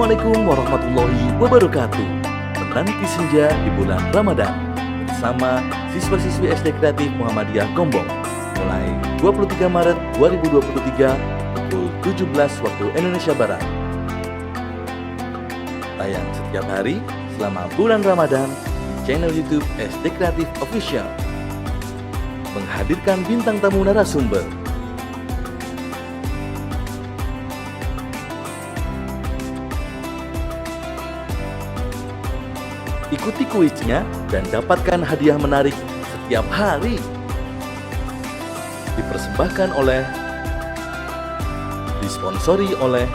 Assalamualaikum warahmatullahi wabarakatuh. Menanti senja di bulan Ramadan bersama siswa-siswi SD Kreatif Muhammadiyah Gombong mulai 23 Maret 2023 pukul 17 waktu Indonesia Barat. Tayang setiap hari selama bulan Ramadan di channel YouTube SD Kreatif Official. Menghadirkan bintang tamu narasumber. Ikuti kuisnya dan dapatkan hadiah menarik setiap hari. Disponsori oleh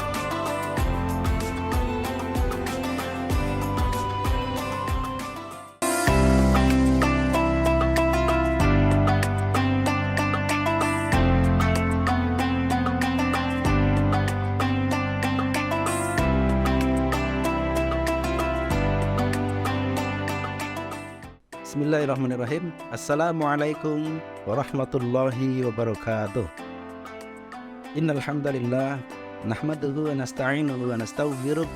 Bismillahirrahmanirrahim. Assalamualaikum warahmatullahi wabarakatuh. Innal hamdalillah nahmaduhu wa nasta'inuhu wa nastaghfiruh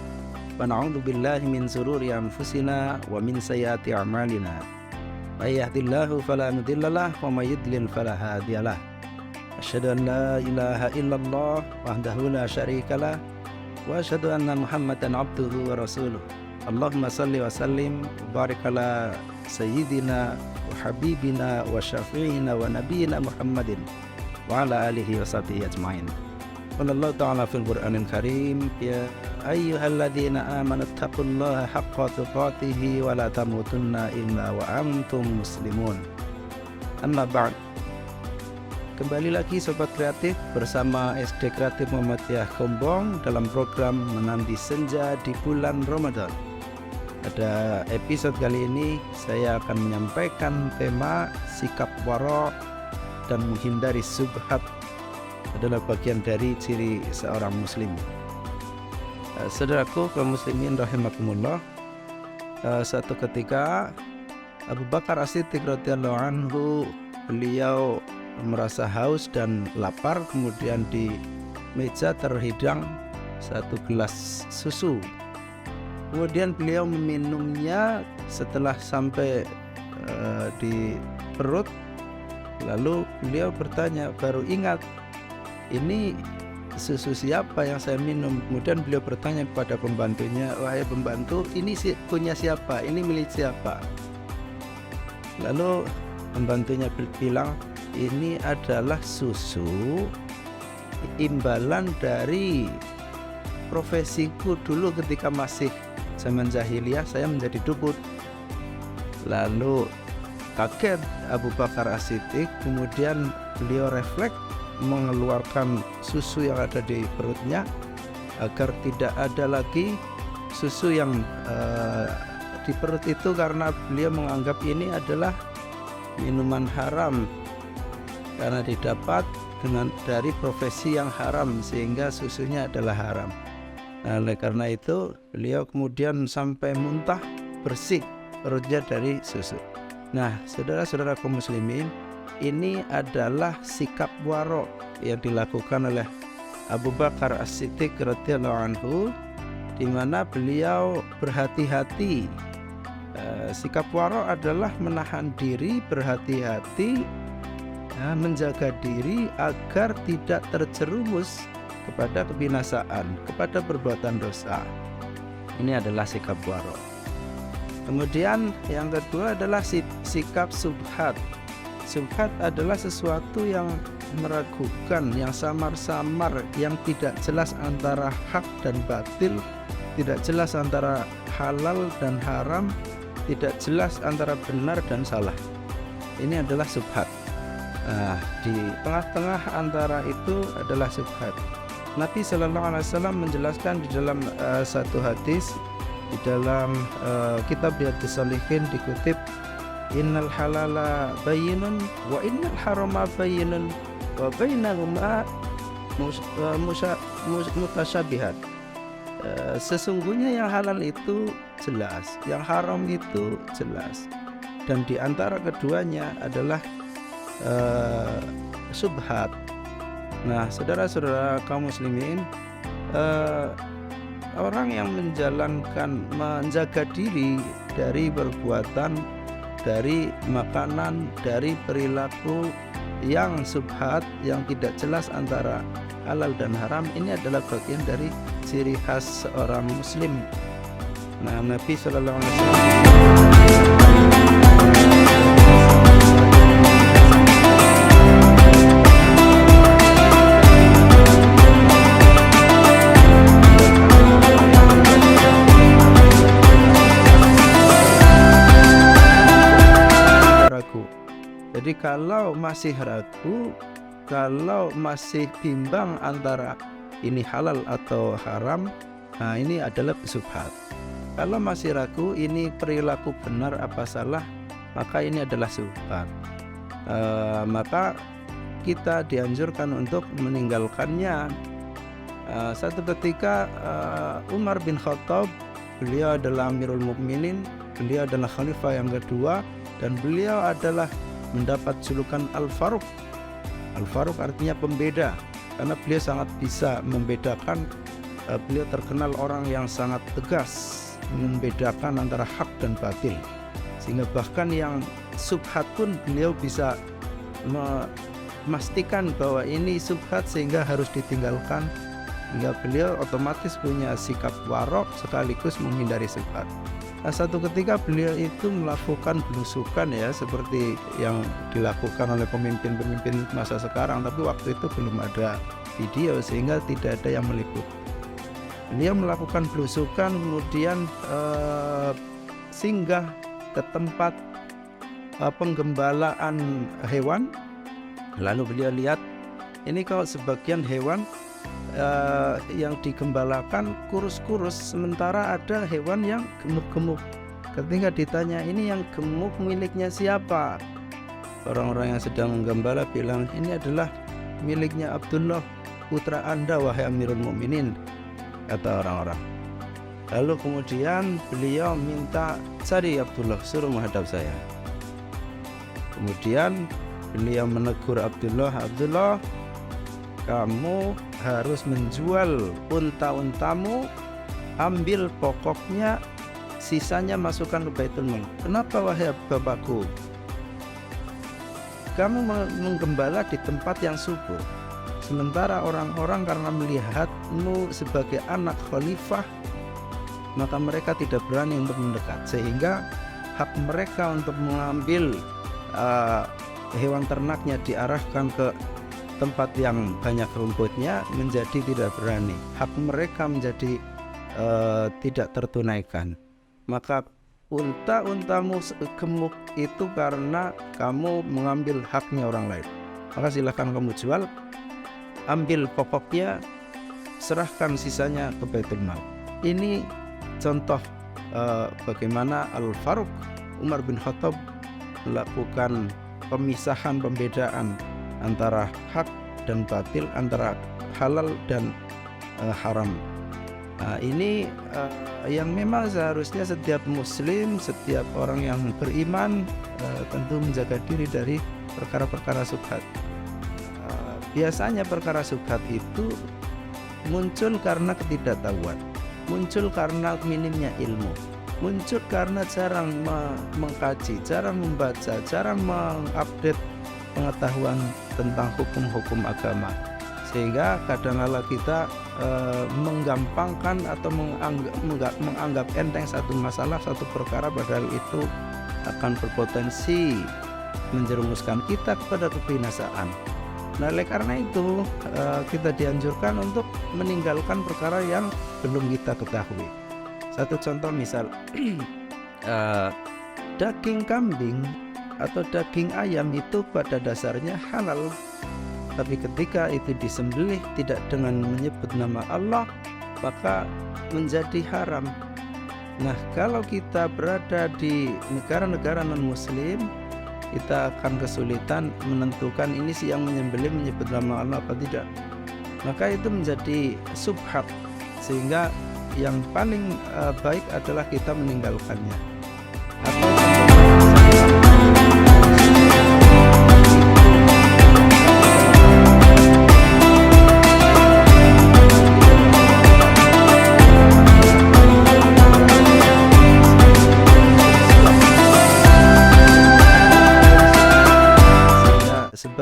wa na'udzu billahi min shururi anfusina wa min sayyiati a'malina. May yahdihillahu fala mudhillalah wa may yudlil fala hadiyalah. Asyhadu an la ilaha illallah wahdahu la syarikalah wa asyhadu anna Muhammadan abduhu wa rasuluh. Allahumma salli wa sallim wa barik ala Sayyidina wa Habibina wa Syafi'ina wa Nabiyina Muhammadin wa ala alihi wa sahbihi ajma'in. Qala ta'ala fil Qur'anil Karim, ya ayyuhalladzina amanu taqullaha haqqa tuqatih wa la tamutunna illa wa antum muslimun. Amma ba'd. Kembali lagi Sobat Kreatif bersama SD Kreatif Muhammadiyah Gombong dalam program Menanti Senja di bulan Ramadan. Pada episode kali ini saya akan menyampaikan tema sikap wara dan menghindari syubhat adalah bagian dari ciri seorang muslim. Saudaraku kaum muslimin rahimakumullah, satu ketika Abu Bakar As-Siddiq radhiyallahu anhu, beliau merasa haus dan lapar, kemudian di meja terhidang satu gelas susu. Kemudian beliau meminumnya setelah sampai di perut. Lalu beliau bertanya, baru ingat ini susu siapa yang saya minum. Kemudian beliau bertanya kepada pembantunya, wahai pembantu, ini punya siapa, ini milik siapa? Lalu pembantunya bilang, ini adalah susu imbalan dari profesiku dulu ketika masih zaman jahiliyah, saya menjadi dukun. Lalu kaget Abu Bakar As-Siddiq, kemudian beliau refleks mengeluarkan susu yang ada di perutnya agar tidak ada lagi susu yang di perut itu, karena beliau menganggap ini adalah minuman haram karena didapat dari profesi yang haram sehingga susunya adalah haram. Nah, oleh karena itu beliau kemudian sampai muntah, bersih perutnya dari susu. Nah, saudara-saudara kaum muslimin, ini adalah sikap waro yang dilakukan oleh Abu Bakar As-Siddiq radhiyallahu anhu, di mana beliau berhati-hati. Sikap waro adalah menahan diri, berhati-hati, menjaga diri agar tidak terjerumus kepada kebinasaan, kepada perbuatan dosa. Ini adalah sikap waro. Kemudian yang kedua adalah sikap subhat. Subhat adalah sesuatu yang meragukan, yang samar-samar, yang tidak jelas antara hak dan batil, tidak jelas antara halal dan haram, tidak jelas antara benar dan salah. Ini adalah subhat. Nah, di tengah-tengah antara itu adalah subhat. Nabi Sallallahu Alaihi Wasallam menjelaskan di dalam satu hadis, di dalam kitab Riyadhus Shalihin dikutip, innal halala bayyinun wa innal harama bayyinun wa bainahuma mutasyabihat. Sesungguhnya yang halal itu jelas, yang haram itu jelas, dan di antara keduanya adalah subhat. Nah, saudara-saudara kaum muslimin, orang yang menjaga diri dari perbuatan, dari makanan, dari perilaku yang subhat, yang tidak jelas antara halal dan haram, ini adalah bagian dari ciri khas seorang muslim. Nah, Nabi Shallallahu Alaihi Wasallam ragu. Jadi kalau masih ragu, kalau masih bimbang antara ini halal atau haram, nah ini adalah subhat. Kalau masih ragu ini perilaku benar apa salah, maka ini adalah subhat. Maka kita dianjurkan untuk meninggalkannya. Satu ketika Umar bin Khattab, beliau adalah Amirul Mukminin, beliau adalah khalifah yang kedua, dan beliau adalah mendapat julukan Al-Faruq. Al-Faruq artinya pembeda, karena beliau sangat bisa membedakan. Beliau terkenal orang yang sangat tegas membedakan antara hak dan batil, sehingga bahkan yang subhat pun beliau bisa memastikan bahwa ini subhat sehingga harus ditinggalkan, sehingga beliau otomatis punya sikap warok sekaligus menghindari subhat. Nah, satu ketika beliau itu melakukan belusukan, ya, seperti yang dilakukan oleh pemimpin-pemimpin masa sekarang, tapi waktu itu belum ada video sehingga tidak ada yang meliput. Beliau melakukan belusukan, kemudian singgah ke tempat penggembalaan hewan. Lalu beliau lihat, ini kalau sebagian hewan yang digembalakan kurus-kurus, sementara ada hewan yang gemuk-gemuk. Ketika ditanya, ini yang gemuk miliknya siapa? Orang-orang yang sedang menggembala bilang, ini adalah miliknya Abdullah, putra Anda wahai Amirul Mukminin, kata orang-orang. Lalu kemudian beliau minta, cari Abdullah, suruh menghadap saya. Kemudian beliau menegur Abdullah, Abdullah, kamu harus menjual unta-untamu, ambil pokoknya, sisanya masukkan ke Baitul Mal. Kenapa wahai bapakku? Kamu menggembala di tempat yang subur, sementara orang-orang karena melihatmu sebagai anak khalifah, maka mereka tidak berani untuk mendekat, sehingga hak mereka untuk mengambil hewan ternaknya diarahkan ke tempat yang banyak rumputnya menjadi tidak berani. Hak mereka menjadi tidak tertunaikan. Maka unta-untamu gemuk itu karena kamu mengambil haknya orang lain. Maka silakan kamu jual, ambil pokoknya, serahkan sisanya ke Baitul Mal. Ini contoh bagaimana Al-Faruq Umar bin Khattab melakukan pemisahan, pembedaan antara hak dan batil, antara halal dan haram. Nah, ini yang memang seharusnya setiap muslim, setiap orang yang beriman tentu menjaga diri dari perkara-perkara subhat. Biasanya perkara subhat itu muncul karena ketidaktahuan, muncul karena minimnya ilmu, muncul karena jarang mengkaji, jarang membaca, jarang mengupdate pengetahuan tentang hukum-hukum agama, sehingga kadang-kala kita menggampangkan atau menganggap enteng satu masalah, satu perkara, padahal itu akan berpotensi menjerumuskan kita kepada kebinasaan. Nah, oleh karena itu kita dianjurkan untuk meninggalkan perkara yang belum kita ketahui. Satu contoh misal daging kambing atau daging ayam itu pada dasarnya halal, tapi ketika itu disembelih tidak dengan menyebut nama Allah, maka menjadi haram. Nah, kalau kita berada di negara-negara non-muslim, kita akan kesulitan menentukan ini sih yang menyembelih menyebut nama Allah apa tidak. Maka itu menjadi subhat, sehingga yang paling baik adalah kita meninggalkannya. Atau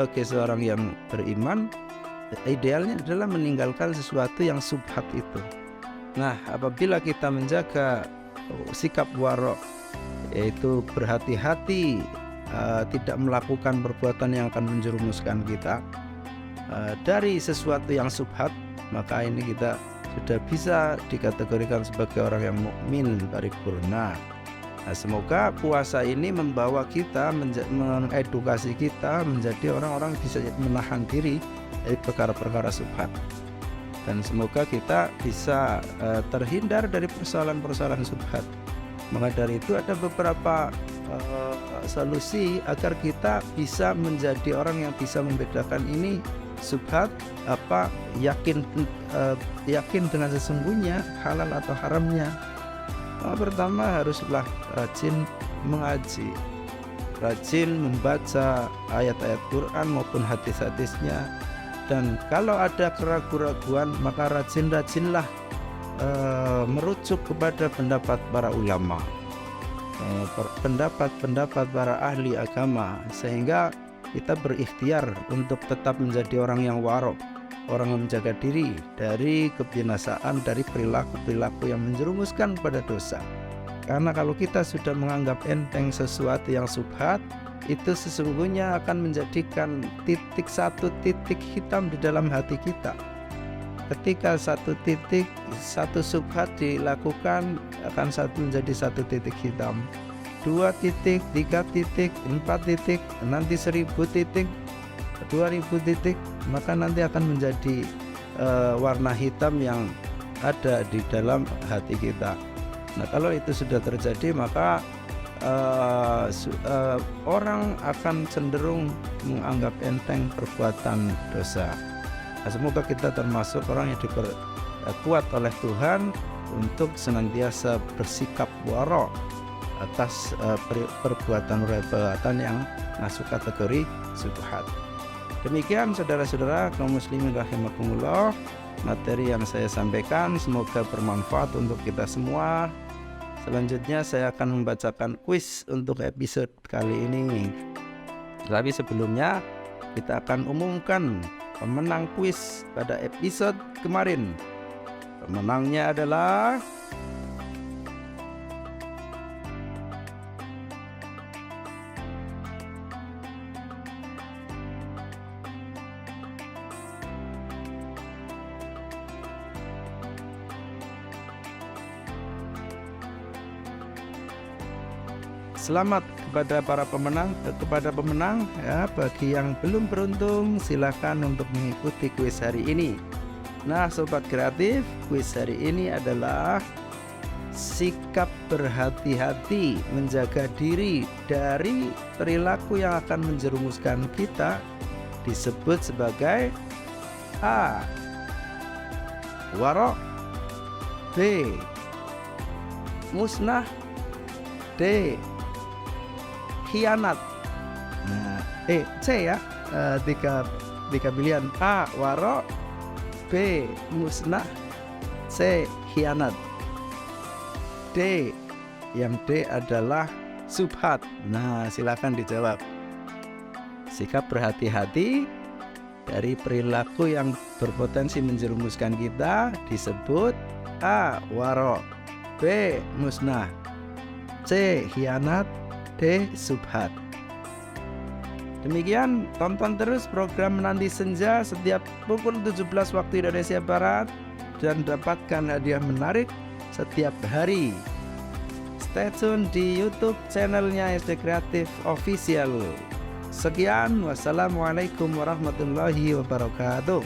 sebagai seorang yang beriman, idealnya adalah meninggalkan sesuatu yang subhat itu. Nah, apabila kita menjaga sikap waro, yaitu berhati-hati tidak melakukan perbuatan yang akan menjerumuskan kita dari sesuatu yang subhat, maka ini kita sudah bisa dikategorikan sebagai orang yang mukmin paripurna. Nah, semoga puasa ini membawa kita, mengedukasi kita menjadi orang-orang bisa menahan diri dari perkara-perkara subhat. Dan semoga kita bisa terhindar dari persoalan-persoalan subhat. Maka dari itu ada beberapa solusi agar kita bisa menjadi orang yang bisa membedakan ini subhat apa, yakin dengan sesungguhnya halal atau haramnya. Pertama, haruslah rajin mengaji, rajin membaca ayat-ayat Quran maupun hadis-hadisnya. Dan kalau ada keraguan-raguan, maka rajin-rajinlah merujuk kepada pendapat para ulama, pendapat para ahli agama, sehingga kita berikhtiar untuk tetap menjadi orang yang warok, orang yang menjaga diri dari kebinasaan, dari perilaku-perilaku yang menjerumuskan pada dosa. Karena kalau kita sudah menganggap enteng sesuatu yang subhat, itu sesungguhnya akan menjadikan satu titik hitam di dalam hati kita. Ketika satu subhat dilakukan, akan menjadi satu titik hitam. 2 titik, 3 titik, 4 titik, nanti 1000 titik, 2000 titik, maka nanti akan menjadi warna hitam yang ada di dalam hati kita. Nah, kalau itu sudah terjadi, maka orang akan cenderung menganggap enteng perbuatan dosa. Nah, semoga kita termasuk orang yang diperkuat oleh Tuhan untuk senantiasa bersikap waro atas perbuatan yang masuk kategori subhat. Demikian saudara-saudara kaum muslimin rahimakumullah, materi yang saya sampaikan semoga bermanfaat untuk kita semua. Selanjutnya saya akan membacakan kuis untuk episode kali ini. Tapi sebelumnya kita akan umumkan pemenang kuis pada episode kemarin. Pemenangnya adalah selamat kepada pemenang ya. Bagi yang belum beruntung, silakan untuk mengikuti kuis hari ini. Nah, sobat kreatif, kuis hari ini adalah sikap berhati-hati menjaga diri dari perilaku yang akan menjerumuskan kita disebut sebagai A. Warok, B. Musnah, D. Khianat. Nah, C ya, tiga pilihan: A. Warok, B. Musnah, C. Khianat. D, yang D adalah subhat. Nah, silakan dijawab. Sikap berhati-hati dari perilaku yang berpotensi menjerumuskan kita disebut A. Warok, B. Musnah, C. Khianat, D. Subhat. Demikian, tonton terus program Menanti Senja setiap pukul 17 waktu Indonesia Barat dan dapatkan hadiah menarik setiap hari. Stay tune di YouTube channelnya SD Kreatif Official. Sekian, wassalamualaikum warahmatullahi wabarakatuh.